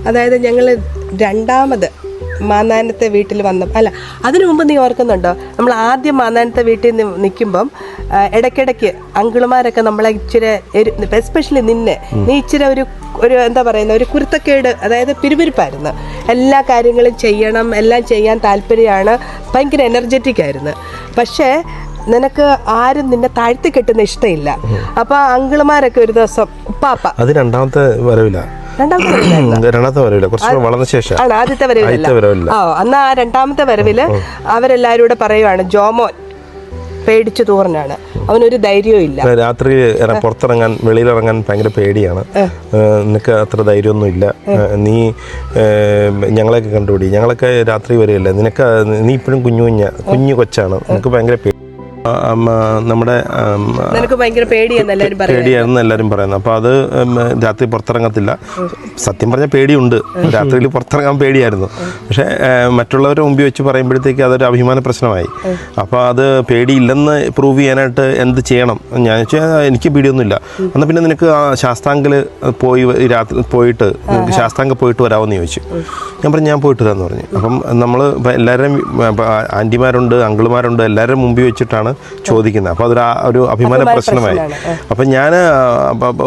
അതായത് ഞങ്ങൾ രണ്ടാമത് മാന്നാനത്തെ വീട്ടിൽ അല്ല അതിനു മുമ്പ് നീ ഓർക്കുന്നുണ്ടോ, നമ്മൾ ആദ്യം മാന്നാനത്തെ വീട്ടിൽ നിൽക്കുമ്പം ഇടയ്ക്കിടയ്ക്ക് അങ്കിളുമാരൊക്കെ നമ്മളെ ഇച്ചിരി എസ്പെഷ്യലി നീ ഇച്ചിരി ഒരു എന്താ പറയുന്ന ഒരു കുരുത്തക്കേട്, അതായത് പിരിപിരിപ്പായിരുന്നു. എല്ലാ കാര്യങ്ങളും ചെയ്യണം, എല്ലാം ചെയ്യാൻ താല്പര്യമാണ്, ഭയങ്കര എനർജറ്റിക് ആയിരുന്നു. പക്ഷേ നിനക്ക് ആരും നിന്നെ താഴ്ത്തി കെട്ടുന്ന ഇഷ്ടമില്ല. അപ്പൊ അങ്കിളുമാരൊക്കെ ഒരു ദിവസം ഉപ്പാപ്പ അത് രണ്ടാമത്തെ വരവില്ല ആദ്യത്തെ വരവില്ല. അന്ന് ആ രണ്ടാമത്തെ വരവില് അവരെല്ലാരും കൂടെ പറയുവാണ്, ജോമോൻ പേടിച്ചു തൂർന്നാണ്, അവനൊരു ധൈര്യവും ഇല്ല. രാത്രി പുറത്തിറങ്ങാൻ വെളിയിലിറങ്ങാൻ ഭയങ്കര പേടിയാണ്, നിനക്ക് അത്ര ധൈര്യമൊന്നും ഇല്ല, നീ ഞങ്ങളെയൊക്കെ കണ്ടുപിടി, ഞങ്ങളൊക്കെ രാത്രി വരികയല്ലേ, നീ ഇപ്പോഴും കുഞ്ഞു കൊച്ചാണ്, നിനക്ക് ഭയങ്കര നമ്മുടെ പേടിയാണെന്ന് എല്ലാവരും പറയുന്നത്. അപ്പോൾ അത് രാത്രി പുറത്തിറങ്ങത്തില്ല. സത്യം പറഞ്ഞാൽ പേടിയുണ്ട്, രാത്രിയിൽ പുറത്തിറങ്ങാൻ പേടിയായിരുന്നു. പക്ഷേ മറ്റുള്ളവരുടെ മുമ്പിൽ വെച്ച് പറയുമ്പോഴത്തേക്ക് അതൊരു അഭിമാന പ്രശ്നമായി. അപ്പോൾ അത് പേടിയില്ലെന്ന് പ്രൂവ് ചെയ്യാനായിട്ട് എന്ത് ചെയ്യണം? ഞാൻ വെച്ചാൽ എനിക്ക് പേടിയൊന്നുമില്ല. എന്നാൽ പിന്നെ നിനക്ക് ശാസ്താങ്കിൽ രാത്രി പോയിട്ട് ശാസ്താങ്ക പോയിട്ട് വരാമെന്ന് ചോദിച്ചു. ഞാൻ പറഞ്ഞു ഞാൻ പോയിട്ട് വരാമെന്ന് പറഞ്ഞു. അപ്പം നമ്മൾ എല്ലാവരും ആൻറ്റിമാരുണ്ട്, അങ്കിളുമാരുണ്ട്, എല്ലാവരും മുമ്പിൽ വെച്ചിട്ടാണ് ചോദിക്കുന്നത്. അപ്പോൾ അതൊരു അഭിമാന പ്രശ്നമായി. അപ്പം ഞാൻ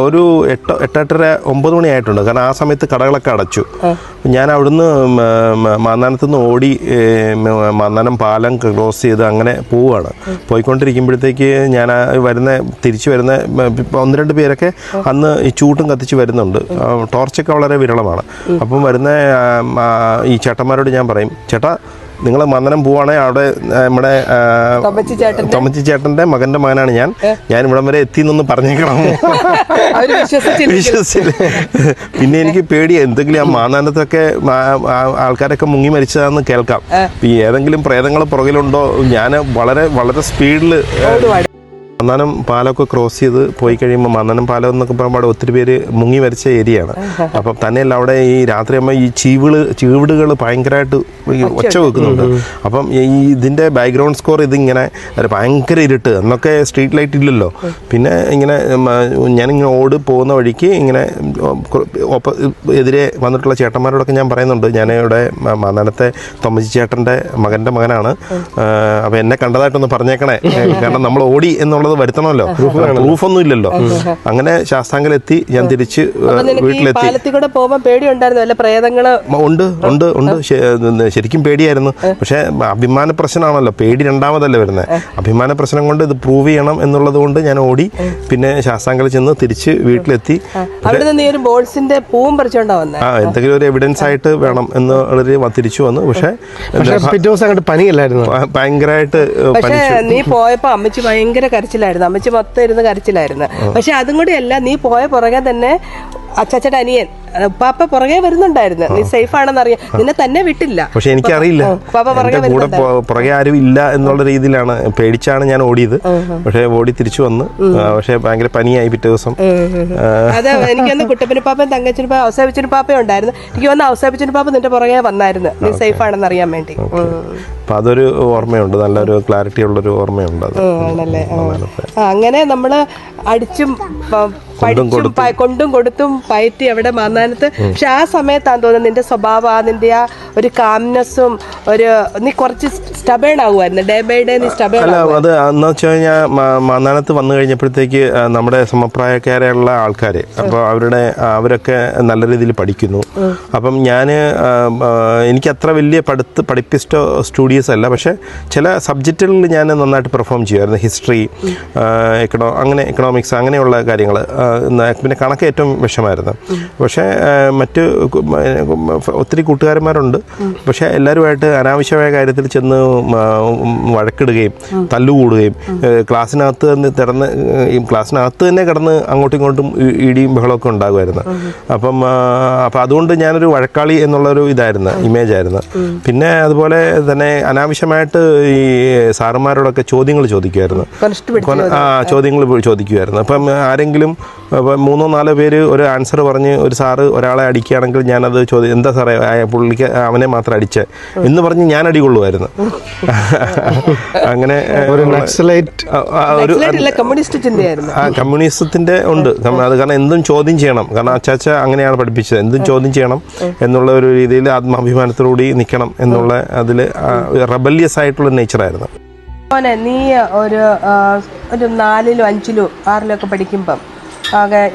ഒരു 8:30-9 മണി ആയിട്ടുണ്ട്. കാരണം ആ സമയത്ത് കടകളൊക്കെ അടച്ചു. ഞാൻ അവിടുന്ന് മാന്നാനത്തുനിന്ന് ഓടി മാന്നാനം പാലം ക്രോസ് ചെയ്ത് അങ്ങനെ പോവുകയാണ്. പോയിക്കൊണ്ടിരിക്കുമ്പോഴത്തേക്ക് ഞാൻ തിരിച്ചു വരുന്ന 1-2 പേരൊക്കെ അന്ന് ഈ ചൂട്ടും കത്തിച്ച് വരുന്നുണ്ട്. ടോർച്ചൊക്കെ വളരെ വിരളമാണ്. അപ്പം വരുന്ന ഈ ചേട്ടന്മാരോട് ഞാൻ പറയും, ചേട്ടാ നിങ്ങൾ മന്ദനം പോവാണെങ്കിൽ അവിടെ നമ്മുടെ തൊമ്മച്ചി ചേട്ടൻ്റെ മകൻ്റെ മകനാണ് ഞാൻ ഇവിടം വരെ എത്തിയെന്നൊന്ന് പറഞ്ഞേക്കണം. വിശ്വസിച്ചില്ല. പിന്നെ എനിക്ക് പേടി, എന്തെങ്കിലും ആ മാന്നാനത്തൊക്കെ ആൾക്കാരൊക്കെ മുങ്ങി മരിച്ചതാണെന്ന് കേൾക്കാം. ഏതെങ്കിലും പ്രേതങ്ങൾ പുറകിലുണ്ടോ? ഞാൻ വളരെ വളരെ സ്പീഡിൽ മന്ദാനം പാലമൊക്കെ ക്രോസ് ചെയ്ത് പോയി കഴിയുമ്പോൾ മന്ദാനം പാലം എന്നൊക്കെ പറയുമ്പോൾ അവിടെ ഒത്തിരി പേര് മുങ്ങി മരിച്ച ഏരിയയാണ്. അപ്പം തന്നെയല്ല അവിടെ ഈ രാത്രിയാകുമ്പോൾ ഈ ചീവിടുകൾ ഭയങ്കരമായിട്ട് ഒച്ച വെക്കുന്നുണ്ട്. അപ്പം ഇതിൻ്റെ ബാക്ക്ഗ്രൗണ്ട് സ്കോർ ഇതിങ്ങനെ ഭയങ്കര ഇരുട്ട്, അന്നൊക്കെ സ്ട്രീറ്റ് ലൈറ്റ് ഇല്ലല്ലോ. പിന്നെ ഇങ്ങനെ ഞാനിങ്ങനെ പോകുന്ന വഴിക്ക് ഇങ്ങനെ എതിരെ വന്നിട്ടുള്ള ചേട്ടന്മാരോടൊക്കെ ഞാൻ പറയുന്നുണ്ട്, ഞാൻ ഇവിടെ മന്ദാനത്തെ തൊമ്മച്ചി ചേട്ടൻ്റെ മകൻ്റെ മകനാണ്, അപ്പം എന്നെ കണ്ടതായിട്ടൊന്ന് പറഞ്ഞേക്കണേ, കാരണം നമ്മൾ ഓടി എന്നുള്ളത് വരുത്തണമല്ലോ, പ്രൂഫൊന്നും ഇല്ലല്ലോ. അങ്ങനെ ശാസ്താങ്കലെത്തി ഞാൻ തിരിച്ച് വീട്ടിലെത്തി. ഉണ്ട് ശരിക്കും പേടിയായിരുന്നു. പക്ഷെ അഭിമാന പ്രശ്നമാണല്ലോ, പേടി രണ്ടാമതല്ലേ വരുന്നത്. അഭിമാന പ്രശ്നം കൊണ്ട് ഇത് പ്രൂവ് ചെയ്യണം എന്നുള്ളത് കൊണ്ട് ഞാൻ ഓടി പിന്നെ ശാസ്താങ്കൽ ചെന്ന് തിരിച്ച് വീട്ടിലെത്തി. എന്തെങ്കിലും ഒരു എവിഡൻസ് ആയിട്ട് വേണം എന്നുള്ളൊരു തിരിച്ചു വന്നു. പക്ഷെ പനിയല്ലായിരുന്നു, ഭയങ്കരമായിട്ട് നീ പോയപ്പോ അമ്മച്ചി ഭയങ്കര കരച്ചിലായിരുന്നു, അമ്മച്ചി മൊത്തം ഇരുന്ന് കരച്ചിലായിരുന്നു. പക്ഷെ അതും കൂടി അല്ല, നീ പോയ പുറകെ തന്നെ അച്ചാച്ചയുടെ അനിയൻ പാപ്പ പുറകെ വരുന്നുണ്ടായിരുന്നു. നീ സേഫ് ആണെന്ന് അറിയാം, നിന്നെ തന്നെ വിട്ടില്ല. പക്ഷെ എനിക്കറിയില്ല, പുറകെ ആരും ഇല്ല എന്നുള്ള രീതിയിലാണ്, പേടിച്ചാണ് ഞാൻ ഓടിയത്. പക്ഷെ ഓടി തിരിച്ചു വന്ന്, പക്ഷെ ഭയങ്കര പനിയായി പിറ്റേ ദിവസം. അത് എനിക്കൊന്ന് കുട്ടപ്പന പാപ്പയും തങ്കച്ചനും പാപ്പ ഔസേപ്പിച്ചനും പാപ്പയും ഉണ്ടായിരുന്നു. എനിക്ക് വന്ന് ഔസേപ്പിച്ചനും പാപ്പ നിന്റെ പുറകെ വന്നായിരുന്നു, നീ സേഫ് ആണെന്ന് അറിയാൻ വേണ്ടി. അപ്പൊ അതൊരു ഓർമ്മയുണ്ട്, നല്ലൊരു ക്ലാരിറ്റി ഉള്ളൊരു ഓർമ്മയുണ്ട് അത്. ആണല്ലേ. അങ്ങനെ നമ്മള് അടിച്ചും കൊണ്ടും കൊടുത്തും പയറ്റി അവിടെ മാന്നാനത്ത്. പക്ഷെ ആ സമയത്താന്ന് തോന്നുന്നു നിന്റെ സ്വഭാവം, നിന്റെ ആ ഒരു കാംനെസ്സും നീ കുറച്ച് സ്റ്റബേൺ ആകുമായിരുന്നു. ഡേ ബൈ ഡേ നീ സ്റ്റബേൺ. അല്ല, അത് എന്ന് വെച്ച് കഴിഞ്ഞാൽ മാന്നാനത്ത് വന്നു കഴിഞ്ഞപ്പോഴത്തേക്ക് നമ്മുടെ സമപ്രായക്കാരുള്ള ആൾക്കാർ, അപ്പോൾ അവരൊക്കെ നല്ല രീതിയിൽ പഠിക്കുന്നു. അപ്പം എനിക്ക് അത്ര വലിയ പഠിപ്പിസ്റ്റോ സ്റ്റുഡിയോസ് അല്ല, പക്ഷെ ചില സബ്ജക്റ്റുകളിൽ ഞാൻ നന്നായിട്ട് പെർഫോം ചെയ്യുമായിരുന്നു. ഹിസ്റ്ററി, എക്കണോമിക്സ് അങ്ങനെയുള്ള കാര്യങ്ങൾ. പിന്നെ കണക്ക് ഏറ്റവും വിഷമായിരുന്നു. പക്ഷേ മറ്റ് ഒത്തിരി കൂട്ടുകാരന്മാരുണ്ട്. പക്ഷേ എല്ലാവരുമായിട്ട് അനാവശ്യമായ കാര്യത്തിൽ ചെന്ന് വഴക്കിടുകയും തല്ലുകൂടുകയും ക്ലാസ്സിനകത്ത് തന്നെ കിടന്ന് അങ്ങോട്ടും ഇങ്ങോട്ടും ഇടിയും ബഹളമൊക്കെ ഉണ്ടാകുമായിരുന്നു. അപ്പം അതുകൊണ്ട് ഞാനൊരു വഴക്കാളി എന്നുള്ളൊരു ഇമേജായിരുന്നു. പിന്നെ അതുപോലെ തന്നെ അനാവശ്യമായിട്ട് ഈ സാറന്മാരോടൊക്കെ ചോദ്യങ്ങൾ ചോദിക്കുമായിരുന്നു. അപ്പം ആരെങ്കിലും 3 4 പേര് ഒരു ആൻസർ പറഞ്ഞ് ഒരു സാറ് ഒരാളെ അടിക്കുകയാണെങ്കിൽ ഞാനത് എന്താ സാറേ പുള്ളിക്ക് അവനെ മാത്രം അടിച്ചേ എന്ന് പറഞ്ഞ് ഞാൻ അടികൊള്ളുമായിരുന്നു. അങ്ങനെ കമ്മ്യൂണിസത്തിന്റെ ഉണ്ട്. അത് കാരണം എന്തും ചോദ്യം ചെയ്യണം. കാരണം അച്ചാച്ച അങ്ങനെയാണ് പഠിപ്പിച്ചത്, എന്തും ചോദ്യം ചെയ്യണം എന്നുള്ള ഒരു രീതിയിൽ ആത്മാഭിമാനത്തോടുകൂടി നിൽക്കണം എന്നുള്ള അതിൽ റബല്യസ് ആയിട്ടുള്ള നേച്ചറായിരുന്നു. നീ ഒരു 4ലും 5ലും 6ലും ഒക്കെ പഠിക്കുമ്പം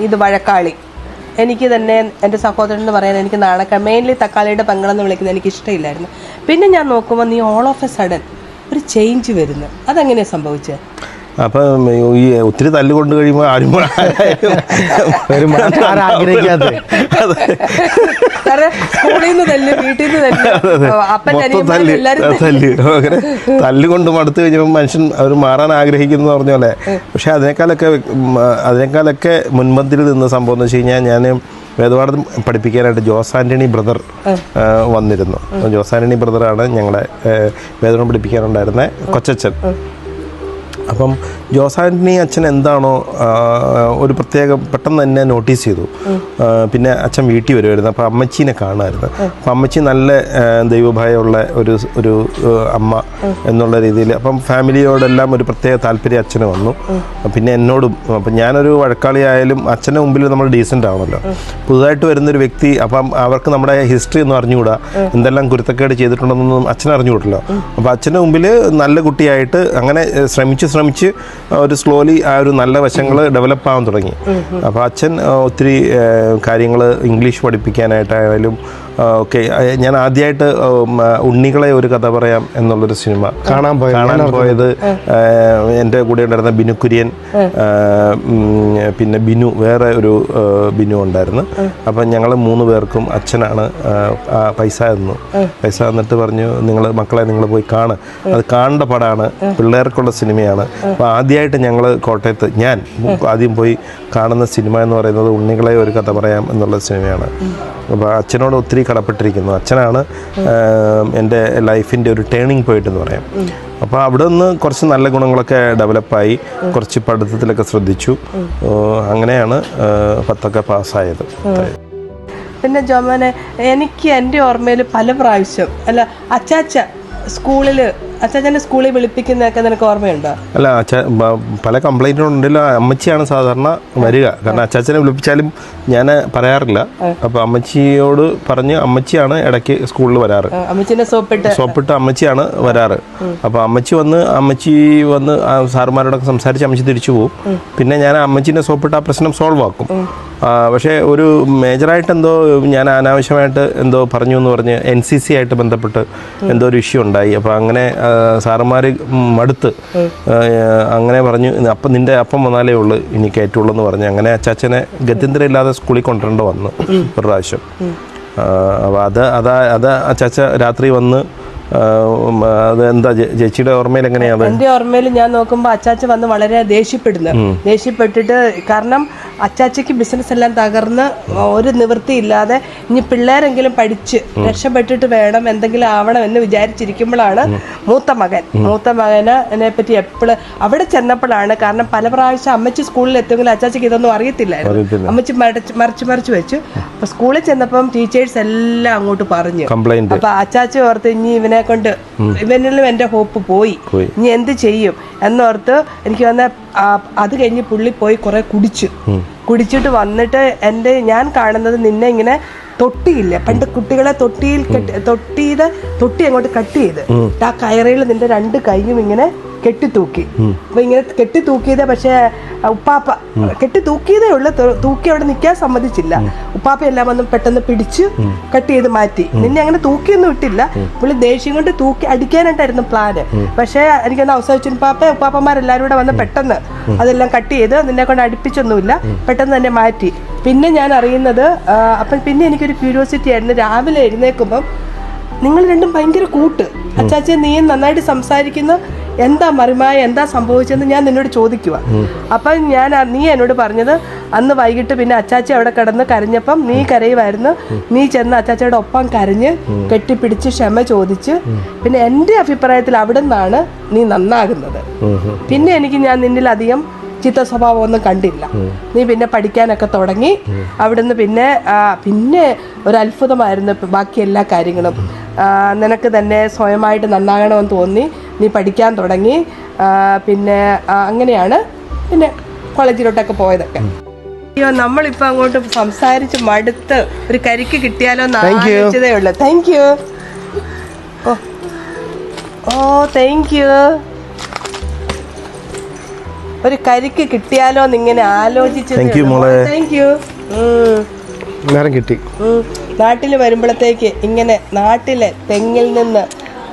ഇത് വഴക്കാളി, എനിക്ക് തന്നെ എൻ്റെ സഹോദരൻ എന്ന് പറയാൻ എനിക്ക് മെയിൻലി തക്കാളിയുടെ പെങ്ങളെന്ന് വിളിക്കുന്നത് എനിക്ക് ഇഷ്ടമില്ലായിരുന്നു. പിന്നെ ഞാൻ നോക്കുമ്പോൾ നീ ഓൾ ഓഫ് എ സഡൻ ഒരു ചേഞ്ച് വരുന്നു. അതെങ്ങനെയാണ് സംഭവിച്ചത്? അപ്പം ഈ ഒത്തിരി തല്ലുകൊണ്ട് കഴിയുമ്പോൾ ആരും തല്ലുകൊണ്ട് മടുത്ത് കഴിഞ്ഞപ്പോൾ മനുഷ്യൻ അവർ മാറാൻ ആഗ്രഹിക്കുന്നു പറഞ്ഞ പോലെ. പക്ഷെ അതിനേക്കാളൊക്കെ മുൻപന്തിൽ നിന്ന സംഭവം എന്ന് വെച്ച് കഴിഞ്ഞാൽ ഞാൻ വേദപാഠം പഠിപ്പിക്കാനായിട്ട് ജോസ് ആൻ്റണി ബ്രദർ വന്നിരുന്നു. ജോസ് ആൻ്റണി ബ്രദറാണ് ഞങ്ങളെ വേദപാഠം പഠിപ്പിക്കാനുണ്ടായിരുന്ന കൊച്ചച്ഛൻ. അപ്പം ജോസ് ആൻ്റണി അച്ഛൻ എന്താണോ ഒരു പ്രത്യേകം പെട്ടെന്ന് തന്നെ നോട്ടീസ് ചെയ്തു. പിന്നെ അച്ഛൻ വീട്ടിൽ വരുമായിരുന്നു. അപ്പോൾ അമ്മച്ചീനെ കാണുമായിരുന്നു. അപ്പം അമ്മച്ചി നല്ല ദൈവഭയമുള്ള ഒരു അമ്മ എന്നുള്ള രീതിയിൽ അപ്പം ഫാമിലിയോടെല്ലാം ഒരു പ്രത്യേക താല്പര്യം അച്ഛന് വന്നു. പിന്നെ എന്നോടും. അപ്പം ഞാനൊരു വഴക്കാളിയായാലും അച്ഛൻ്റെ മുമ്പിൽ നമ്മൾ ഡീസൻ്റ് ആണല്ലോ. പുതുതായിട്ട് വരുന്നൊരു വ്യക്തി, അപ്പം അവർക്ക് നമ്മുടെ ഹിസ്റ്ററി ഒന്നും അറിഞ്ഞുകൂടാ, എന്തെല്ലാം കുരുത്തക്കേട് ചെയ്തിട്ടുണ്ടെന്നൊന്നും അച്ഛൻ അറിഞ്ഞുകൂടല്ലോ. അപ്പോൾ അച്ഛൻ്റെ മുമ്പിൽ നല്ല കുട്ടിയായിട്ട് അങ്ങനെ ശ്രമിച്ച് ഒരു സ്ലോലി ആ ഒരു നല്ല വശങ്ങൾ ഡെവലപ്പ് ആവാൻ തുടങ്ങി. അപ്പോൾ അച്ഛൻ ഒത്തിരി കാര്യങ്ങൾ ഇംഗ്ലീഷ് പഠിപ്പിക്കാനായിട്ടായാലും ഓക്കെ. ഞാൻ ആദ്യമായിട്ട് ഉണ്ണികളെ ഒരു കഥ പറയാം എന്നുള്ളൊരു സിനിമ കാണാൻ പോയത് എൻ്റെ കൂടെ ഉണ്ടായിരുന്ന ബിനു കുര്യൻ, പിന്നെ വേറെ ഒരു ബിനു ഉണ്ടായിരുന്നു. അപ്പം ഞങ്ങൾ 3 പേർക്കും അച്ഛനാണ് പൈസ തന്നിട്ട് പറഞ്ഞു, മക്കളെ നിങ്ങൾ പോയി കാണ്, അത് കാണേണ്ട പടമാണ്, പിള്ളേർക്കുള്ള സിനിമയാണ്. അപ്പോൾ ആദ്യമായിട്ട് ഞങ്ങൾ കോട്ടയത്ത് ഞാൻ ആദ്യം പോയി കാണുന്ന സിനിമ എന്ന് പറയുന്നത് ഉണ്ണികളെ ഒരു കഥ പറയാം എന്നുള്ള സിനിമയാണ്. അപ്പോൾ അച്ഛനോട് ഒത്തിരി കടപ്പെട്ടിരിക്കുന്നു. അച്ഛനാണ് എൻ്റെ ലൈഫിൻ്റെ ഒരു ടേണിംഗ് പോയിന്റ് എന്ന് പറയാം. അപ്പോൾ അവിടെ നിന്ന് കുറച്ച് നല്ല ഗുണങ്ങളൊക്കെ ഡെവലപ്പായി, കുറച്ച് പഠിത്തത്തിലൊക്കെ ശ്രദ്ധിച്ചു. അങ്ങനെയാണ് 10ഒക്കെ പാസ്സായത്. പിന്നെ ജോമോനെ, എനിക്ക് എൻ്റെ ഓർമ്മയിൽ പല പ്രാവശ്യം അച്ചാച്ചൻ്റെ സ്കൂളിൽ വിളിപ്പിക്കുന്നതൊക്കെ നിനക്ക് ഓർമ്മയുണ്ടോ? അല്ല, പല കംപ്ലൈൻറ്റുണ്ടല്ലോ. അമ്മച്ചിയാണ് സാധാരണ വരിക. കാരണം അച്ചാച്ചനെ വിളിപ്പിച്ചാലും ഞാൻ പറയാറില്ല. അപ്പോൾ അമ്മച്ചിയോട് പറഞ്ഞ് അമ്മച്ചിയാണ് ഇടയ്ക്ക് സ്കൂളിൽ വരാറ്. അമ്മച്ചിനെ സോപ്പിട്ട് അമ്മച്ചിയാണ് വരാറ്. അപ്പോൾ അമ്മച്ചി വന്ന് സാറുമാരോടൊക്കെ സംസാരിച്ച് അമ്മച്ചി തിരിച്ചു പോകും. പിന്നെ ഞാൻ അമ്മച്ചിനെ സോപ്പിട്ട് ആ പ്രശ്നം സോൾവ് ആക്കും. പക്ഷേ ഒരു മേജറായിട്ട് എന്തോ ഞാൻ അനാവശ്യമായിട്ട് എന്തോ പറഞ്ഞു എന്ന് പറഞ്ഞ് NCC ആയിട്ട് ബന്ധപ്പെട്ട് എന്തോ ഒരു ഇഷ്യൂ ഉണ്ടായി. അപ്പോൾ അങ്ങനെ സാറന്മാർ മടുത്ത് അങ്ങനെ പറഞ്ഞു, അപ്പം നിൻ്റെ അപ്പം വന്നാലേ ഉള്ളൂ ഇനി കയറ്റുള്ളൂ എന്ന് പറഞ്ഞ് അങ്ങനെ അച്ചാച്ചനെ ഗത്യന്തരം ഇല്ലാതെ സ്കൂളിൽ കൊണ്ടുവരേണ്ട വന്നു ഒരു പ്രാവശ്യം. അപ്പോൾ അത് അച്ചാച്ച രാത്രി വന്ന് അതെന്താ ചേച്ചിയുടെ ഓർമ്മയിൽ എങ്ങനെയാണ്? എൻ്റെ ഓർമ്മയിൽ ഞാൻ നോക്കുമ്പോൾ അച്ചാച്ച വന്ന് വളരെ ദേഷ്യപ്പെട്ടിട്ട്, കാരണം അച്ചാച്ചയ്ക്ക് ബിസിനസ് എല്ലാം തകർന്ന് ഒരു നിവൃത്തിയില്ലാതെ ഇനി പിള്ളേരെങ്കിലും പഠിച്ച് രക്ഷപ്പെട്ടിട്ട് വേണം എന്തെങ്കിലും ആവണം എന്ന് വിചാരിച്ചിരിക്കുമ്പോഴാണ് മൂത്ത മകനെ പറ്റി എപ്പോഴും അവിടെ ചെന്നപ്പോഴാണ്. കാരണം പല പ്രാവശ്യം അമ്മച്ചി സ്കൂളിൽ എത്തുമെങ്കിലും അച്ചാച്ചയ്ക്ക് ഇതൊന്നും അറിയത്തില്ലായിരുന്നു. അമ്മച്ചി മറിച്ച് വെച്ചു. അപ്പൊ സ്കൂളിൽ ചെന്നപ്പം ടീച്ചേഴ്സ് എല്ലാം അങ്ങോട്ട് പറഞ്ഞു. അപ്പൊ അച്ചാച്ച ഓർത്ത് ഇനി ഇവനിലും എൻ്റെ ഹോപ്പ് പോയി, ഇനി എന്ത് ചെയ്യും എന്നോർത്ത് എനിക്ക് വന്ന അത് കഴിഞ്ഞ് പുള്ളി പോയി കുറെ കുടിച്ചിട്ട് വന്നിട്ട് ഞാൻ കാണുന്നത് നിന്നെ ഇങ്ങനെ തൊട്ടിയില്ല, പണ്ട് കുട്ടികളെ തൊട്ടി അങ്ങോട്ട് കട്ട് ചെയ്ത് ആ കയറയിൽ നിന്റെ 2 കൈയും ഇങ്ങനെ കെട്ടിത്തൂക്കി. അപ്പൊ ഇങ്ങനെ കെട്ടിത്തൂക്കിയത്, പക്ഷെ ഉപ്പാപ്പ കെട്ടിത്തൂക്കിയതേ ഉള്ളു, തൂക്കി അവിടെ നിൽക്കാൻ സമ്മതിച്ചില്ല. ഉപ്പാപ്പ എല്ലാം വന്ന് പെട്ടെന്ന് പിടിച്ച് കട്ട് ചെയ്ത് മാറ്റി. നിന്നെ അങ്ങനെ തൂക്കിയൊന്നും ഇട്ടില്ല. പുള്ളി ദേഷ്യം കൊണ്ട് തൂക്കി അടിക്കാനായിട്ടായിരുന്നു പ്ലാന്. പക്ഷെ എനിക്കൊന്ന് അവസാനിച്ചു ഉപ്പാപ്പന്മാരെല്ലാരും കൂടെ വന്ന് പെട്ടെന്ന് അതെല്ലാം കട്ട് ചെയ്ത് നിന്നെ കൊണ്ട് അടുപ്പിച്ചൊന്നുമില്ല, പെട്ടെന്ന് തന്നെ മാറ്റി. പിന്നെ ഞാൻ അറിയുന്നത്, അപ്പം പിന്നെ എനിക്കൊരു ക്യൂരിയോസിറ്റി ആയിരുന്നു. രാവിലെ എഴുന്നേൽക്കുമ്പം നിങ്ങൾ രണ്ടും ഭയങ്കര കൂട്ട്, അച്ചാച്ചൻ നീയും നന്നായിട്ട് സംസാരിക്കുന്നു, എന്താ മറിമായ എന്താ സംഭവിച്ചതെന്ന് ഞാൻ നിന്നോട് ചോദിക്കുക. അപ്പം നീ എന്നോട് പറഞ്ഞത് അന്ന് വൈകിട്ട് പിന്നെ അച്ചാച്ചി അവിടെ കിടന്ന് കരഞ്ഞപ്പം നീ കരയുമായിരുന്നു. നീ ചെന്ന് അച്ചാച്ചയുടെ ഒപ്പം കരഞ്ഞ് കെട്ടിപ്പിടിച്ച് ക്ഷമ ചോദിച്ച്. പിന്നെ എൻ്റെ അഭിപ്രായത്തിൽ അവിടെ നിന്നാണ് നീ നന്നാകുന്നത്. പിന്നെ ഞാൻ നിന്നിലധികം ചീത്ത സ്വഭാവം ഒന്നും കണ്ടില്ല. നീ പിന്നെ പഠിക്കാനൊക്കെ തുടങ്ങി. അവിടുന്ന് പിന്നെ ഒരു അത്ഭുതമായിരുന്നു ബാക്കി എല്ലാ കാര്യങ്ങളും. നിനക്ക് തന്നെ സ്വയമായിട്ട് നന്നാകണമെന്ന് തോന്നി, നീ പഠിക്കാൻ തുടങ്ങി. പിന്നെ അങ്ങനെയാണ് പിന്നെ കോളേജിലോട്ടൊക്കെ പോയതൊക്കെ. അയ്യോ, നമ്മളിപ്പോൾ അങ്ങോട്ട് സംസാരിച്ച് മടുത്ത് ഒരു കരിക്ക് കിട്ടിയാലോ എന്ന് ആലോചിച്ചതേ ഉള്ളൂ. Thank you. ഓ താങ്ക് യു. ഒരു കരിക്ക് കിട്ടിയാലോ എന്നിങ്ങനെ ആലോചിച്ചത്. Thank you. കിട്ടി. നാട്ടിൽ വരുമ്പോഴത്തേക്ക് ഇങ്ങനെ നാട്ടിലെ തെങ്ങിൽ നിന്ന്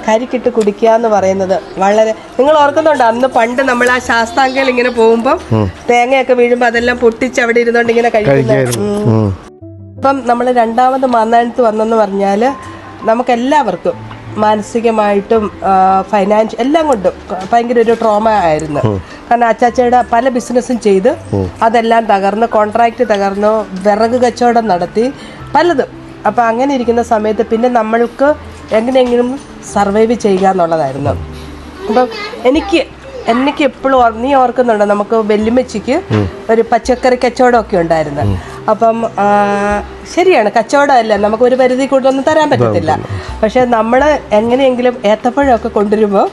കരിക്കിട്ട് കുടിക്കുക എന്ന് പറയുന്നത് വളരെ, നിങ്ങൾ ഓർക്കുന്നുണ്ടോ അന്ന് പണ്ട് നമ്മൾ ആ ശാസ്താംഗയിൽ ഇങ്ങനെ പോകുമ്പോൾ തേങ്ങയൊക്കെ വീഴുമ്പോൾ അതെല്ലാം പൊട്ടിച്ച് അവിടെ ഇരുന്നോണ്ട് ഇങ്ങനെ കഴിക്കുന്നത്. ഇപ്പം നമ്മൾ രണ്ടാമത് മാന്നാനത്ത് വന്നെന്ന് പറഞ്ഞാൽ നമുക്കെല്ലാവർക്കും മാനസികമായിട്ടും ഫൈനാൻഷ്യൽ എല്ലാം കൊണ്ടും ഭയങ്കര ഒരു ട്രോമ ആയിരുന്നു. കാരണം അച്ചാച്ചയുടെ പല ബിസിനസ്സും ചെയ്ത് അതെല്ലാം തകർന്ന്, കോൺട്രാക്റ്റ് തകർന്നു, വിറക് കച്ചവടം നടത്തി പലതും. അപ്പം അങ്ങനെ ഇരിക്കുന്ന സമയത്ത് പിന്നെ നമ്മൾക്ക് എങ്ങനെയെങ്കിലും സർവൈവ് ചെയ്യുക എന്നുള്ളതായിരുന്നു. അപ്പം എനിക്ക് എപ്പോഴും നീ ഓർക്കുന്നുണ്ടോ, നമുക്ക് വെല്ലുമ്മച്ചിക്ക് ഒരു പച്ചക്കറി കച്ചവടമൊക്കെ ഉണ്ടായിരുന്നു. അപ്പം ശരിയാണ്, കച്ചവടമല്ല, നമുക്ക് ഒരു പരിധി കൂടുതലൊന്നും തരാൻ പറ്റത്തില്ല. പക്ഷെ നമ്മൾ എങ്ങനെയെങ്കിലും ഏത്തപ്പഴമൊക്കെ കൊണ്ടുവരുമ്പോൾ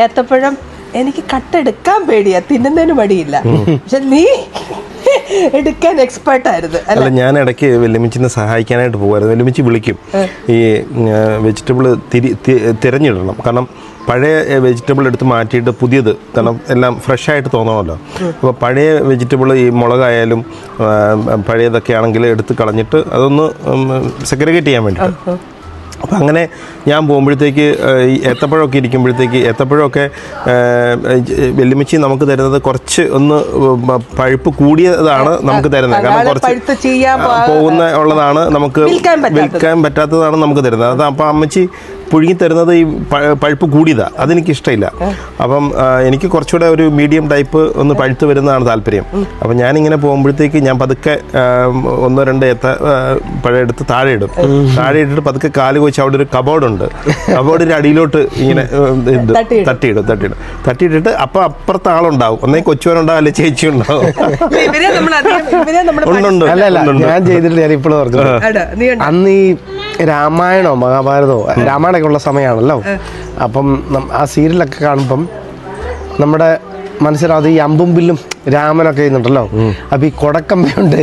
ഏത്തപ്പഴം എനിക്ക് കട്ടെടുക്കാൻ പേടിയാ, തിന്നുന്നതിന് മടിയില്ല. പക്ഷെ നീ എടുക്കാൻ എക്സ്പേർട്ടായിരുന്നു. അല്ല, ഞാൻ ഇടയ്ക്ക് വെല്ലുമിച്ചിനെ സഹായിക്കാനായിട്ട് പോകുമായിരുന്നു. വെല്ലുമിച്ചി വിളിക്കും, ഈ വെജിറ്റബിൾ തിരഞ്ഞിടണം. കാരണം പഴയ വെജിറ്റബിൾ എടുത്ത് മാറ്റിയിട്ട് പുതിയത്, കാരണം എല്ലാം ഫ്രഷായിട്ട് തോന്നണമല്ലോ. അപ്പോൾ പഴയ വെജിറ്റബിൾ, ഈ മുളകായാലും പഴയതൊക്കെ ആണെങ്കിൽ എടുത്ത് കളഞ്ഞിട്ട് അതൊന്ന് സെഗ്രിഗേറ്റ് ചെയ്യാൻ വേണ്ടിയിട്ട്. അപ്പം അങ്ങനെ ഞാൻ പോകുമ്പോഴത്തേക്ക് ഈ ഏത്തപ്പഴമൊക്കെ ഇരിക്കുമ്പോഴത്തേക്ക് ഏത്തപ്പഴമൊക്കെ വെല്ലുമിച്ചി നമുക്ക് തരുന്നത് കുറച്ച് ഒന്ന് പഴുപ്പ് കൂടിയതാണ് നമുക്ക് തരുന്നത്. കാരണം കുറച്ച് ഉള്ളതാണ് നമുക്ക് വിൽക്കാൻ പറ്റാത്തതാണ് നമുക്ക് തരുന്നത്. അത് അപ്പം അമ്മച്ചി പുഴുങ്ങി തരുന്നത് ഈ പഴുപ്പ് കൂടിയതാണ്, അതെനിക്കിഷ്ടമില്ല. അപ്പം എനിക്ക് കുറച്ചുകൂടെ ഒരു മീഡിയം ടൈപ്പ് ഒന്ന് പഴുത്ത് വരുന്നതാണ് താല്പര്യം. അപ്പം ഞാനിങ്ങനെ പോകുമ്പോഴത്തേക്ക് ഞാൻ പതുക്കെ 1-2 പഴം എടുത്ത് താഴെ ഇട്ടിട്ട് പതുക്കെ കാല് വെച്ച് അവിടെ ഒരു കബോർഡുണ്ട്, കബോർഡിൻ്റെ അടിയിലോട്ട് ഇങ്ങനെ തട്ടിയിട്ടിട്ട് അപ്പം അപ്പുറത്ത് ആളുണ്ടാവും, ഒന്നേ കൊച്ചുവനുണ്ടാവും, അല്ലെ ചേച്ചി ഉണ്ടാവും. ഞാൻ ചെയ്തിട്ട് ഞാൻ ഇപ്പോഴും ഓർക്കുന്നു, അന്ന് ഈ രാമായണോ മഹാഭാരതമോ രാമായണമൊക്കെ ഉള്ള സമയമാണല്ലോ. അപ്പം ആ സീരിയലൊക്കെ കാണുമ്പം നമ്മുടെ മനസ്സിലാവും ഈ അമ്പും വില്ലും രാമനൊക്കെ ചെയ്യുന്നുണ്ടല്ലോ. അപ്പൊ ഈ കൊടക്കമ്പയുണ്ട്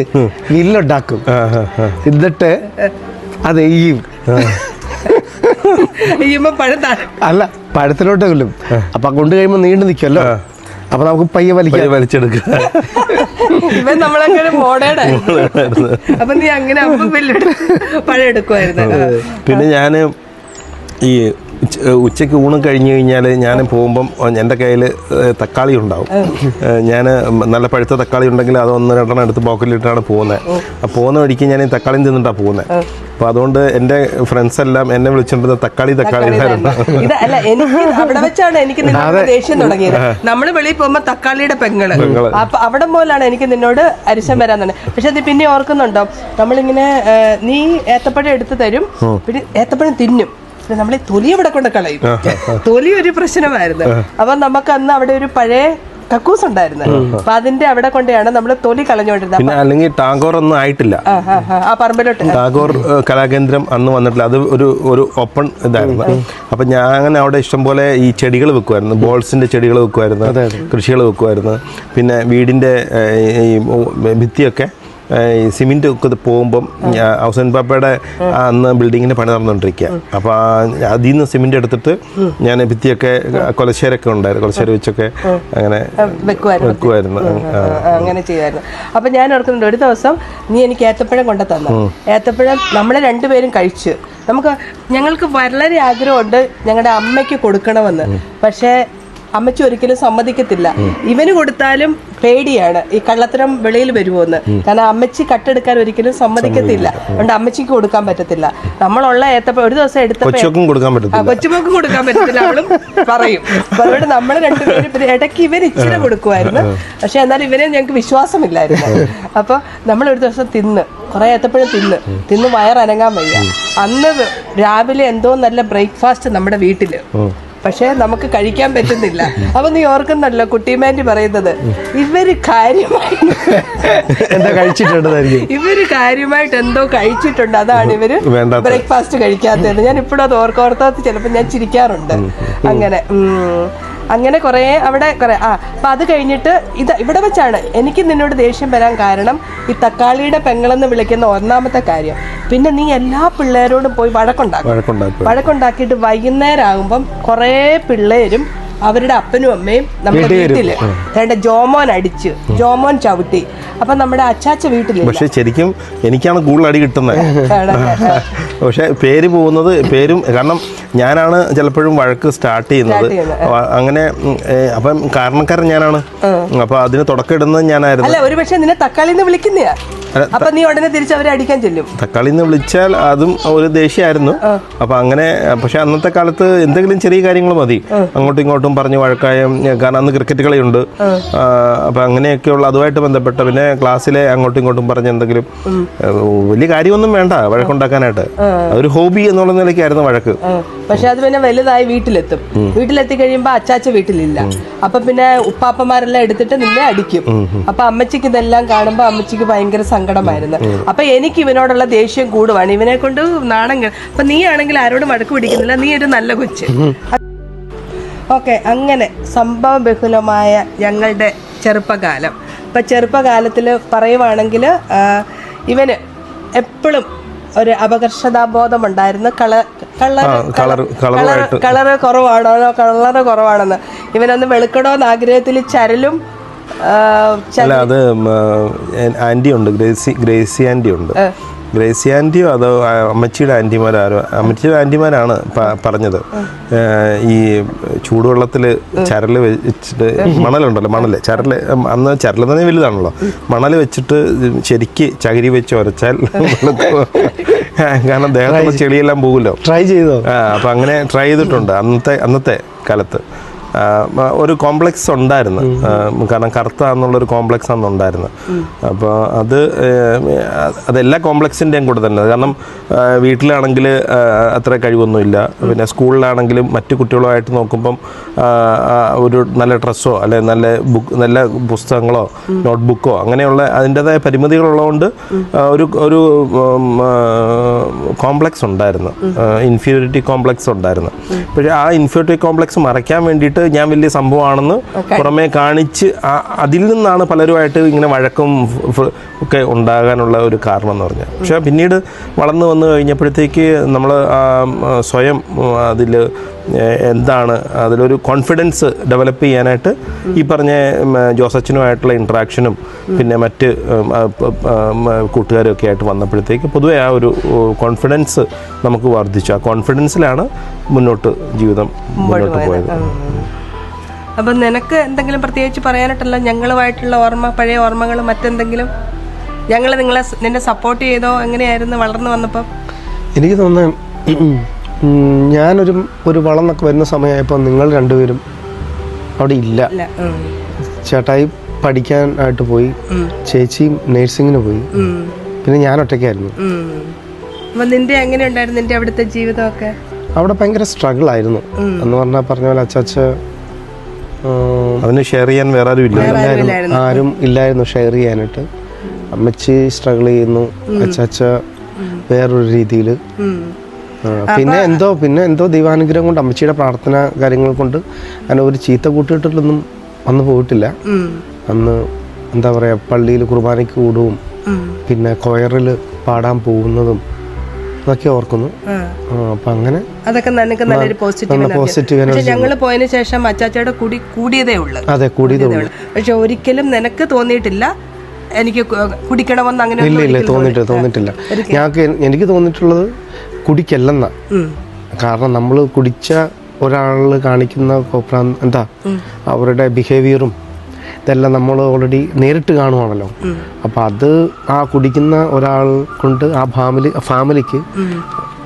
വില്ലുണ്ടാക്കും, എന്നിട്ട് അത് അല്ല പഴത്തിലോട്ട് കൊല്ലും. അപ്പൊ കൊണ്ട് കഴിയുമ്പോൾ നീണ്ടു നിൽക്കുമല്ലോ, അപ്പൊ നമുക്ക് പയ്യെ വലിച്ചെടുക്കുക. ഇവൻ നമ്മളങ്ങനെ മോഡേണായിരുന്നു. അപ്പൊ നീ അങ്ങനെ പഴം എടുക്കുമായിരുന്നു. പിന്നെ ഞാൻ ഈ ഉച്ചയ്ക്ക് ഊണും കഴിഞ്ഞ് കഴിഞ്ഞാൽ ഞാൻ പോകുമ്പം എൻ്റെ കയ്യിൽ തക്കാളി ഉണ്ടാവും. ഞാൻ നല്ല പഴുത്ത തക്കാളി ഉണ്ടെങ്കിൽ അത് 1-2 എടുത്ത് പോക്കറ്റിലിട്ടാണ് പോകുന്നത്. പോകുന്ന വഴിക്ക് ഞാൻ ഈ തക്കാളിയും തിന്നിട്ടാണ് പോകുന്നത്. അപ്പോൾ അതുകൊണ്ട് എൻ്റെ ഫ്രണ്ട്സ് എല്ലാം എന്നെ വിളിച്ചിട്ടുണ്ട് തക്കാളി അല്ല, എനിക്ക് അവിടെ വെച്ചാണ് എനിക്ക് നിന്നോട് ദേഷ്യം തുടങ്ങിയത്. നമ്മൾ വെളിയിൽ പോകുമ്പോൾ തക്കാളിയുടെ പെങ്ങള്, അപ്പൊ അവിടെ പോലാണ് എനിക്ക് നിന്നോട് അരിശം വരാൻ തന്നെ. പക്ഷെ അത് പിന്നെ ഓർക്കുന്നുണ്ടോ, നമ്മളിങ്ങനെ നീ ഏത്തപ്പഴം എടുത്ത് തരും, പിന്നെ ഏത്തപ്പഴം തിന്നും, നമ്മൾ ഈ തൊലി ഇവിടെ കൊണ്ട് കളയും. തൊലി ഒരു പ്രശ്നമായിരുന്നു. അപ്പൊ നമുക്ക് അന്ന് അവിടെ ഒരു പഴയ കക്കൂസ് ഉണ്ടായിരുന്നു. അപ്പൊ അതിന്റെ അവിടെ കൊണ്ടാണ് നമ്മൾ തൊലി കളഞ്ഞുകൊണ്ടിരുന്നത്. പിന്നെ അല്ലെങ്കിൽ ടാഗോർ ഒന്നും ആയിട്ടില്ല, ആ പറമ്പിലോട്ട് ടാഗോർ കലാകേന്ദ്രം അന്ന് വന്നിട്ടില്ല. അത് ഒരു ഓപ്പൺ ഇതായിരുന്നു. അപ്പൊ ഞാൻ അങ്ങനെ അവിടെ ഇഷ്ടംപോലെ ഈ ചെടികൾ വെക്കുമായിരുന്നു, ബോൾസിന്റെ ചെടികൾ വെക്കുമായിരുന്നു, കൃഷികൾ വെക്കുമായിരുന്നു. പിന്നെ വീടിന്റെ ഈ ഭിത്തിയൊക്കെ ഈ സിമെന്റ് ഒക്കെ പോകുമ്പം ഹൗസൻ പാപ്പയുടെ അന്ന് ബിൽഡിങ്ങിന്റെ പണി നടന്നുകൊണ്ടിരിക്കുക. അപ്പോൾ അതിൽ നിന്ന് സിമെന്റ് എടുത്തിട്ട് ഞാൻ ഭിത്തിയൊക്കെ കൊലശ്ശേരൊക്കെ ഉണ്ടായിരുന്നു, കൊലശ്ശേര വെച്ചൊക്കെ അങ്ങനെ വെക്കുമായിരുന്നു, അങ്ങനെ ചെയ്യുമായിരുന്നു. അപ്പൊ ഞാൻ ഓർക്കുന്നുണ്ട്, ഒരു ദിവസം നീ എനിക്ക് ഏത്തപ്പഴം കൊണ്ടു തന്നു. ഏത്തപ്പഴം നമ്മളെ രണ്ടുപേരും കഴിച്ചു. ഞങ്ങൾക്ക് വളരെ ആഗ്രഹമുണ്ട് ഞങ്ങളുടെ അമ്മയ്ക്ക് കൊടുക്കണമെന്ന്. പക്ഷേ അമ്മച്ചി ഒരിക്കലും സമ്മതിക്കത്തില്ല. ഇവന് കൊടുത്താലും പേടിയാണ് ഈ കള്ളത്തരം വെളിയിൽ വരുമോന്ന്. കാരണം അമ്മച്ചി കട്ടെടുക്കാൻ ഒരിക്കലും സമ്മതിക്കത്തില്ല. അതുകൊണ്ട് അമ്മച്ചിക്ക് കൊടുക്കാൻ പറ്റത്തില്ല. നമ്മളുള്ള ഏത്തപ്പഴം ഒരു ദിവസം എടുത്തപ്പോൾ കൊച്ചുമോക്കും കൊടുക്കാൻ പറ്റത്തില്ല, അവളും പറയും. അതുകൊണ്ട് നമ്മൾ രണ്ടുപേരും ഇടയ്ക്ക് ഇവൻ ഇച്ചിരി കൊടുക്കുമായിരുന്നു. പക്ഷെ എന്നാലും ഇവനെ ഞങ്ങൾക്ക് വിശ്വാസമില്ലായിരുന്നു. അപ്പൊ നമ്മൾ ഒരു ദിവസം കുറെ ഏത്തപ്പഴം തിന്ന് വയറനങ്ങാൻ വയ്യ. അന്ന് രാവിലെ എന്തോ നല്ല ബ്രേക്ക്ഫാസ്റ്റ് നമ്മുടെ വീട്ടില് പക്ഷെ നമുക്ക് കഴിക്കാൻ പറ്റുന്നില്ല. അപ്പൊ നീ ഓർക്കുന്നുണ്ടല്ലോ കുട്ടിമാൻറ്റി പറയുന്നത്, ഇവര് കാര്യമായിട്ട് എന്താ കഴിച്ചിട്ടുണ്ടായിരിക്കും, ഇവര് കാര്യമായിട്ട് എന്തോ കഴിച്ചിട്ടുണ്ട്, അതാണ് ഇവര് ബ്രേക്ക്ഫാസ്റ്റ് കഴിക്കാത്തത്. ഞാൻ ഇപ്പോഴും അത് ഓർത്തോർത്ത് ചിലപ്പോൾ ഞാൻ ചിരിക്കാറുണ്ട്. അങ്ങനെ അങ്ങനെ കുറേ അവിടെ കുറേ അപ്പം അത് കഴിഞ്ഞിട്ട് ഇവിടെ വെച്ചാണ് എനിക്ക് നിന്നോട് ദേഷ്യം വരാൻ കാരണം ഈ തക്കാളിയുടെ പെങ്ങളെന്ന് വിളിക്കുന്ന ഒന്നാമത്തെ കാര്യം. പിന്നെ നീ എല്ലാ പിള്ളേരോടും പോയി വഴക്കുണ്ടാക്കിയിട്ട് വൈകുന്നേരം ആകുമ്പം കുറേ പിള്ളേരും അവരുടെ അപ്പനും അമ്മയും നമ്മുടെ വീട്ടില് ജോമോൻ അടിച്ച് ജോമോൻ ചവിട്ടി. അപ്പൊ നമ്മുടെ അച്ചാച്ച വീട്ടില് പക്ഷെ ശരിക്കും എനിക്കാണ് കൂടുതൽ അടി കിട്ടുന്നത്. പക്ഷെ പേര് പോകുന്നത് പേരും കാരണം ഞാനാണ് ചിലപ്പോഴും വഴക്ക് സ്റ്റാർട്ട് ചെയ്യുന്നത്. അങ്ങനെ അപ്പം കാരണക്കാരൻ ഞാനാണ്. അപ്പൊ അതിന് തുടക്കം ഇടുന്നത് ഞാനായിരുന്നു. അല്ല, ഒരു പക്ഷെ നിന്നെ തക്കാളിന്ന് വിളിക്കുന്നയാ, അപ്പൊ നീ ഉടനെ തിരിച്ച് അവരെ അടിക്കാൻ ചെല്ലും. തക്കാളിന്ന് വിളിച്ചാൽ അതും ഒരു ദേഷ്യമായിരുന്നു. അപ്പൊ അങ്ങനെ പക്ഷെ അന്നത്തെ കാലത്ത് എന്തെങ്കിലും ചെറിയ കാര്യങ്ങൾ മതി അങ്ങോട്ടും ഇങ്ങോട്ടും പറഞ്ഞ് വഴക്കായം. കാരണം അന്ന് ക്രിക്കറ്റ് കളിയുണ്ട്. അപ്പൊ അങ്ങനെയൊക്കെയുള്ള അതുമായിട്ട് ബന്ധപ്പെട്ട പിന്നെ ക്ലാസ്സിലെ അങ്ങോട്ടും ഇങ്ങോട്ടും പറഞ്ഞ് എന്തെങ്കിലും വലിയ കാര്യമൊന്നും വേണ്ട വഴക്കുണ്ടാക്കാനായിട്ട്. ഒരു ഹോബി എന്നുള്ള നിലയ്ക്കായിരുന്നു വഴക്ക്. പക്ഷെ അത് പിന്നെ വലുതായി വീട്ടിലെത്തി കഴിയുമ്പോ അച്ചാച്ച വീട്ടിലില്ല. അപ്പൊ പിന്നെ ഉപ്പാപ്പന്മാരെല്ലാം എടുത്തിട്ട് നിന്നെ അടിക്കും. അപ്പൊ അമ്മച്ചിക്ക് ഇതെല്ലാം കാണുമ്പോ അമ്മച്ചിക്ക് ഭയങ്കര സങ്കടമായിരുന്നു. അപ്പൊ എനിക്ക് ഇവനോടുള്ള ദേഷ്യം കൂടുവാണ്, ഇവനെ കൊണ്ട് നാണം. അപ്പൊ നീ ആണെങ്കിൽ ആരോടും വഴക്ക് പിടിക്കുന്നില്ല, നീ ഒരു നല്ല കൊച്ച്. ഓക്കെ, അങ്ങനെ സംഭവ ബഹുലമായ ഞങ്ങളുടെ ചെറുപ്പകാലം. ഇപ്പം ചെറുപ്പകാലത്തിൽ പറയുവാണെങ്കിൽ ഇവന് എപ്പോഴും ഒരു അപകർഷതാബോധം ഉണ്ടായിരുന്നു. കളറ് കുറവാണെന്ന്. ഇവനൊന്ന് വെളുക്കണോന്ന് ആഗ്രഹത്തിൽ ചരലും. അത് ആൻറ്റി ഉണ്ട്, ഗ്രേസി ആൻറ്റി ഉണ്ട്. ഗ്രേസി ആൻറ്റിയോ അതോ അമ്മച്ചിയുടെ ആൻറ്റിമാരാണ് പറഞ്ഞത്. ഈ ചൂടുവെള്ളത്തിൽ ചരൽ വെച്ചിട്ട് മണലുണ്ടല്ലോ, അന്ന് ചരൽ തന്നെ വലുതാണല്ലോ, മണൽ വെച്ചിട്ട് ശരിക്ക് ചകിരി വെച്ച് ഉരച്ചാൽ കാരണം ദേഹത്തുള്ള ചെളിയെല്ലാം പോകുമല്ലോ. ട്രൈ ചെയ്തോ? അപ്പം അങ്ങനെ ട്രൈ ചെയ്തിട്ടുണ്ട് അന്നത്തെ കാലത്ത്. ഒരു കോംപ്ലക്സ് ഉണ്ടായിരുന്നു, കാരണം കറുത്ത എന്നുള്ളൊരു കോംപ്ലക്സ് അന്ന് ഉണ്ടായിരുന്നു. അപ്പോൾ അതെല്ലാ കോംപ്ലക്സിൻ്റെയും കൂടെ തന്നെ. കാരണം വീട്ടിലാണെങ്കിൽ അത്ര കഴിവൊന്നുമില്ല, പിന്നെ സ്കൂളിലാണെങ്കിലും മറ്റു കുട്ടികളുമായിട്ട് നോക്കുമ്പം ഒരു നല്ല ഡ്രസ്സോ അല്ലെ നല്ല പുസ്തകങ്ങളോ നോട്ട്ബുക്കോ അങ്ങനെയുള്ള അതിൻ്റെതായ പരിമിതികളുള്ളതുകൊണ്ട് ഒരു കോംപ്ലക്സ് ഉണ്ടായിരുന്നു, ഇൻഫീരിയോറിറ്റി കോംപ്ലക്സ് ഉണ്ടായിരുന്നു. പക്ഷേ ആ ഇൻഫീരിയോറിറ്റി കോംപ്ലക്സ് മറയ്ക്കാൻ വേണ്ടിയിട്ട് ഞാൻ വലിയ സംഭവമാണെന്ന് പുറമേ കാണിച്ച് അതിൽ നിന്നാണ് പലരുമായിട്ട് ഇങ്ങനെ വഴക്കും ഒക്കെ ഉണ്ടാകാനുള്ള ഒരു കാരണം എന്ന് പറഞ്ഞാൽ. പക്ഷെ പിന്നീട് വളർന്നു വന്നു കഴിഞ്ഞപ്പോഴത്തേക്ക് നമ്മൾ സ്വയം അതിലൊരു കോൺഫിഡൻസ് ഡെവലപ്പ് ചെയ്യാനായിട്ട് ഈ പറഞ്ഞ ജോസച്ചനുമായിട്ടുള്ള ഇൻട്രാക്ഷനും പിന്നെ മറ്റ് കൂട്ടുകാരും ഒക്കെ ആയിട്ട് വന്നപ്പോഴത്തേക്ക് പൊതുവെ ആ ഒരു കോൺഫിഡൻസ് നമുക്ക് വർദ്ധിച്ചു. ആ കോൺഫിഡൻസിലാണ് ജീവിതം മുന്നോട്ട് പോയത്. അപ്പം നിനക്ക് എന്തെങ്കിലും പ്രത്യേകിച്ച് പറയാനായിട്ടല്ല ഞങ്ങളുമായിട്ടുള്ള പഴയ ഓർമ്മകൾ മറ്റെന്തെങ്കിലും? ഞങ്ങൾ നിന്നെ സപ്പോർട്ട് ചെയ്തോ? എങ്ങനെയായിരുന്നു വളർന്നു വന്നപ്പോൾ? എനിക്ക് തോന്നുന്നു ഞാനൊരു വളർന്നൊക്കെ വരുന്ന സമയമായപ്പോൾ നിങ്ങൾ രണ്ടുപേരും അവിടെ ഇല്ല. ചേട്ടായി പഠിക്കാനായിട്ട് പോയി, ചേച്ചിയും നേഴ്സിങ്ങിന് പോയി, പിന്നെ ഞാൻ ഒറ്റയ്ക്കായിരുന്നു. നിന്റെ എങ്ങനെ ഉണ്ടായിരുന്നു നിന്റെ അവിടുത്തെ ജീവിതമൊക്കെ? അവിടെ ഭയങ്കര സ്ട്രഗിൾ ആയിരുന്നു. എന്ന് പറഞ്ഞ പോലെ അച്ചാച്ച അതിന് ഷെയർ ചെയ്യാൻ വേറെ ആരും ഇല്ലായിരുന്നു ഷെയർ ചെയ്യാനായിട്ട്. അമ്മച്ചി സ്ട്രഗിൾ ചെയ്യുന്നു, അച്ചാച്ച വേറൊരു രീതിയിൽ. പിന്നെ എന്തോ ദൈവാനുഗ്രഹം കൊണ്ട് അമ്മച്ചിയുടെ പ്രാർത്ഥന കാര്യങ്ങൾ കൊണ്ട് അങ്ങനെ ഒരു ചീത്ത കൂട്ടിയിട്ടൊന്നും അന്ന് പോയിട്ടില്ല. അന്ന് എന്താ പറയുക, പള്ളിയിൽ കുർബാനയ്ക്ക് കൂടുവും പിന്നെ കൊയറിൽ പാടാൻ പോകുന്നതും അതൊക്കെ ഓർക്കുന്നു. അപ്പൊ അങ്ങനെ അതൊക്കെ നല്ലൊരു പോസിറ്റീവ്. ഞങ്ങൾ പോയതിനു ശേഷം അച്ചാച്ചയുടെ കൂടിയതേ ഉള്ളൂ. അതെ, കൂടിയതേ ഉള്ളൂ. പക്ഷെ ഒരിക്കലും നിനക്ക് തോന്നിയിട്ടില്ല എനിക്ക് കുടിക്കണമെന്ന്? അങ്ങനെ ഇല്ല, തോന്നിയിട്ടില്ല. എനിക്ക് തോന്നിയിട്ടുള്ളത് കുടിക്കല്ലെന്നാ. കാരണം നമ്മൾ കുടിച്ച ഒരാൾ കാണിക്കുന്ന എന്താ അവരുടെ ബിഹേവിയറും ഇതെല്ലാം നമ്മൾ ഓൾറെഡി നേരിട്ട് കാണുവാണല്ലോ. അപ്പം അത് ആ കുടിക്കുന്ന ഒരാൾ കൊണ്ട് ആ ഫാമിലിക്ക്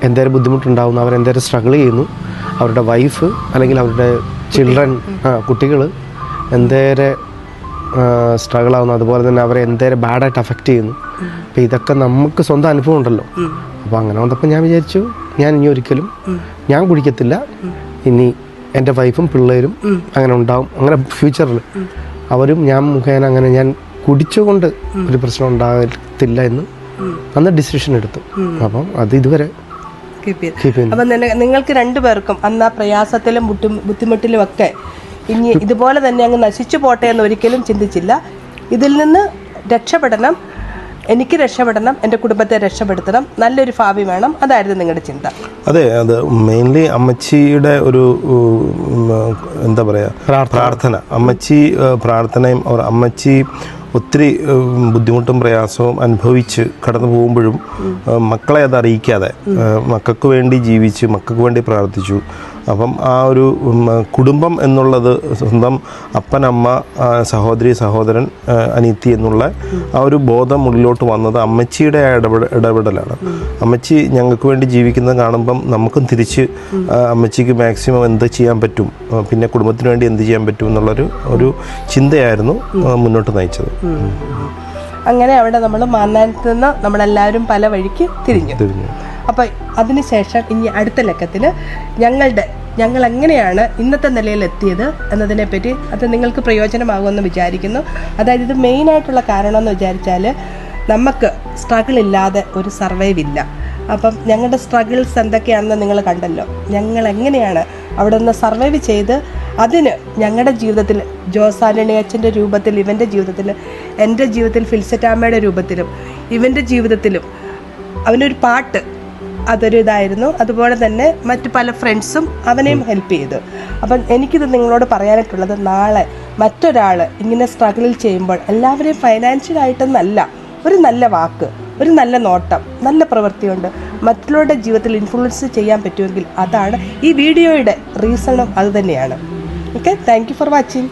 എന്തേലും ബുദ്ധിമുട്ടുണ്ടാവുന്നു, അവരെന്തേലും സ്ട്രഗിൾ ചെയ്യുന്നു, അവരുടെ വൈഫ് അല്ലെങ്കിൽ അവരുടെ ചിൽഡ്രൻ കുട്ടികൾ എന്തേരം സ്ട്രഗിൾ ആവുന്നു, അതുപോലെ തന്നെ അവരെ എന്തേരം ബാഡായിട്ട് അഫക്റ്റ് ചെയ്യുന്നു. അപ്പം ഇതൊക്കെ നമുക്ക് സ്വന്തം അനുഭവം ഉണ്ടല്ലോ. അപ്പോൾ അങ്ങനെ വന്നപ്പോൾ ഞാൻ വിചാരിച്ചു ഞാൻ ഇനി ഒരിക്കലും ഞാൻ കുടിക്കത്തില്ല, ഇനി എൻ്റെ വൈഫും പിള്ളേരും അങ്ങനെ ഉണ്ടാവും. അങ്ങനെ ഫ്യൂച്ചറിൽ അവരും ഞാൻ മുഖേന അങ്ങനെ ഞാൻ കുടിച്ചുകൊണ്ട് ഒരു പ്രശ്നം ഉണ്ടാകത്തില്ല എന്ന് അന്ന് ഡിസിഷൻ എടുത്തു. അപ്പം അത് ഇതുവരെ അപ്പം നിങ്ങൾക്ക് രണ്ടുപേർക്കും അന്ന് ആ പ്രയാസത്തിലും ബുദ്ധിമുട്ടിലും ഒക്കെ ഇനി ഇതുപോലെ തന്നെ അങ്ങ് നശിച്ചു പോട്ടെ എന്ന് ഒരിക്കലും ചിന്തിച്ചില്ല. ഇതിൽ നിന്ന് രക്ഷപ്പെടണം, എനിക്ക് രക്ഷപ്പെടണം, എൻ്റെ കുടുംബത്തെ രക്ഷപ്പെടുത്തണം, നല്ലൊരു ഭാവി വേണം, അതായിരുന്നു നിങ്ങളുടെ ചിന്ത. അതെ, അത് മെയിൻലി അമ്മച്ചിയുടെ ഒരു എന്താ പറയുക പ്രാർത്ഥന, അമ്മച്ചി പ്രാർത്ഥനയും അമ്മച്ചി ഒത്തിരി ബുദ്ധിമുട്ടും പ്രയാസവും അനുഭവിച്ച് കടന്നു പോകുമ്പോഴും മക്കളെ അത് അറിയിക്കാതെ മക്കൾക്ക് വേണ്ടി ജീവിച്ച് മക്കൾക്ക് വേണ്ടി പ്രാർത്ഥിച്ചു. അപ്പം ആ ഒരു കുടുംബം എന്നുള്ളത് സ്വന്തം അപ്പൻ, അമ്മ, സഹോദരി, സഹോദരൻ, അനിയത്തി എന്നുള്ള ആ ഒരു ബോധം ഉള്ളിലോട്ട് വന്നത് അമ്മച്ചിയുടെ ഇടപെടലാണ്. അമ്മച്ചി ഞങ്ങൾക്ക് വേണ്ടി ജീവിക്കുന്നത് കാണുമ്പം നമുക്കും തിരിച്ച് അമ്മച്ചിക്ക് മാക്സിമം എന്ത് ചെയ്യാൻ പറ്റും, പിന്നെ കുടുംബത്തിന് വേണ്ടി എന്ത് ചെയ്യാൻ പറ്റും എന്നുള്ളൊരു ചിന്തയായിരുന്നു മുന്നോട്ട് നയിച്ചത്. അങ്ങനെ അവിടെ നമ്മൾ മാന്നാനത്ത് നിന്ന് നമ്മളെല്ലാവരും പല വഴിക്ക് തിരിഞ്ഞു. അപ്പം അതിനുശേഷം ഇനി അടുത്ത ലക്കത്തിൽ ഞങ്ങൾ എങ്ങനെയാണ് ഇന്നത്തെ നിലയിൽ എത്തിയത് എന്നതിനെപ്പറ്റി അത് നിങ്ങൾക്ക് പ്രയോജനമാകുമെന്ന് വിചാരിക്കുന്നു. അതായത് ഇത് മെയിനായിട്ടുള്ള കാരണം എന്ന് വിചാരിച്ചാൽ നമുക്ക് സ്ട്രഗിൾ ഇല്ലാതെ ഒരു സർവൈവ് ഇല്ല. അപ്പം ഞങ്ങളുടെ സ്ട്രഗിൾസ് എന്തൊക്കെയാണെന്ന് നിങ്ങൾ കണ്ടല്ലോ. ഞങ്ങൾ എങ്ങനെയാണ് അവിടെ നിന്ന് സർവൈവ് ചെയ്ത് അതിന് ഞങ്ങളുടെ ജീവിതത്തിൽ ജോസാലിനി അച്ഛൻ്റെ രൂപത്തിൽ, ഇവൻ്റെ ജീവിതത്തിൽ, എൻ്റെ ജീവിതത്തിൽ ഫിൽസറ്റാമ്മയുടെ രൂപത്തിലും, ഇവൻ്റെ ജീവിതത്തിലും അവനൊരു പാട്ട് അതൊരു ഇതായിരുന്നു. അതുപോലെ തന്നെ മറ്റു പല ഫ്രണ്ട്സും അവനെയും ഹെൽപ്പ് ചെയ്തു. അപ്പം എനിക്കിത് നിങ്ങളോട് പറയാനായിട്ടുള്ളത്, നാളെ മറ്റൊരാൾ ഇങ്ങനെ സ്ട്രഗിളിൽ ചെയ്യുമ്പോൾ എല്ലാവരെയും ഫൈനാൻഷ്യലായിട്ടൊന്നല്ല, ഒരു നല്ല വാക്ക്, ഒരു നല്ല നോട്ടം, നല്ല പ്രവൃത്തി കൊണ്ട് മറ്റുള്ളവരുടെ ജീവിതത്തിൽ ഇൻഫ്ലുവൻസ് ചെയ്യാൻ പറ്റുമെങ്കിൽ അതാണ് ഈ വീഡിയോയുടെ റീസണും അതുതന്നെയാണ്. Okay, thank you for watching.